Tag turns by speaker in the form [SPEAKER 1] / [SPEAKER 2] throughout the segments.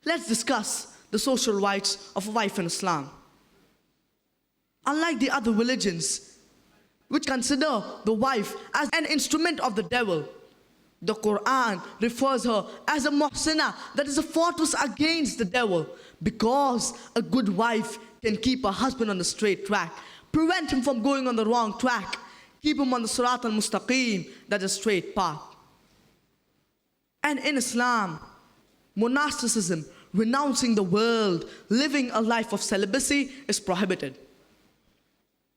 [SPEAKER 1] Let's discuss the social rights of a wife in Islam. Unlike the other religions, which consider the wife as an instrument of the devil, the Quran refers her as a muhsina, that is a fortress against the devil, because a good wife can keep her husband on the straight track, prevent him from going on the wrong track, keep him on the sirat al-mustaqim, that is straight path. And in Islam, monasticism, renouncing the world, living a life of celibacy is prohibited.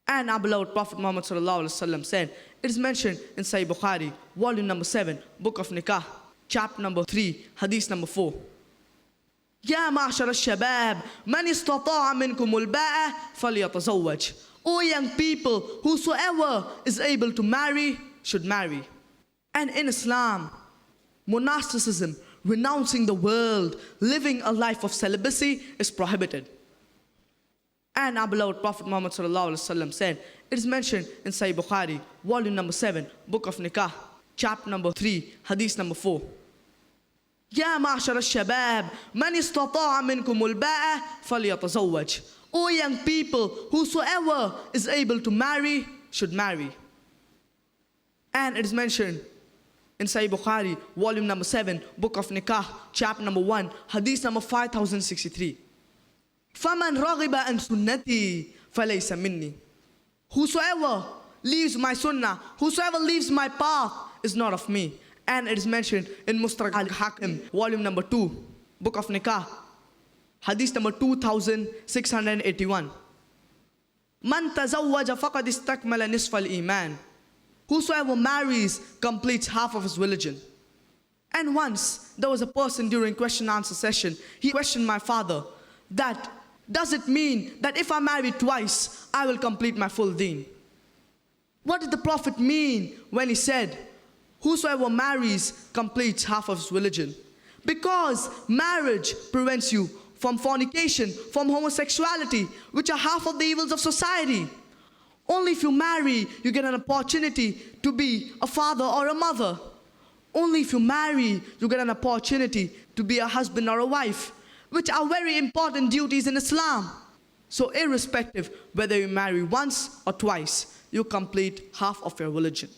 [SPEAKER 1] And our beloved Prophet Muhammad ﷺ said, it is mentioned in Sahih Bukhari, volume number 7, book of Nikah, chapter number 3, hadith number 4. Ya ma'ashar al-shabab, man istata'a minkum al-ba'a falyatazawwaj. O young people, whosoever is able to marry should marry. And in Islam, monasticism, renouncing the world, living a life of celibacy is prohibited. And our beloved Prophet Muhammad ﷺ said, it is mentioned in Sahih Bukhari, volume number 7, book of Nikah, chapter number 3, hadith number 4. Ya ma'ashar al-shabab, man istata'a minkum al-ba'a falyatazawwaj. O young people, whosoever is able to marry should marry. And it is mentioned in Sahih Bukhari, volume number 7, book of Nikah, chapter number 1, hadith number 5063. فَمَنْ رَغِبَ عَنْ سُنَّتِي فَلَيْسَ مِنِّي. Whosoever leaves my sunnah, whosoever leaves my path is not of me. And it is mentioned in Mustadrak al-Hakim, volume number 2, book of Nikah, hadith number 2681. مَنْ تَزَوَّجَ فَقَدْ اسْتَكْمَلَ نِصْفَ الْإِيمَانِ. Whosoever marries completes half of his religion. And once there was a person during question and answer session, he questioned my father that, does it mean that if I marry twice, I will complete my full deen? What did the Prophet mean when he said, whosoever marries completes half of his religion? Because marriage prevents you from fornication, from homosexuality, which are half of the evils of society. Only if you marry, you get an opportunity to be a father or a mother. Only if you marry, you get an opportunity to be a husband or a wife, which are very important duties in Islam. So irrespective whether you marry once or twice, you complete half of your religion.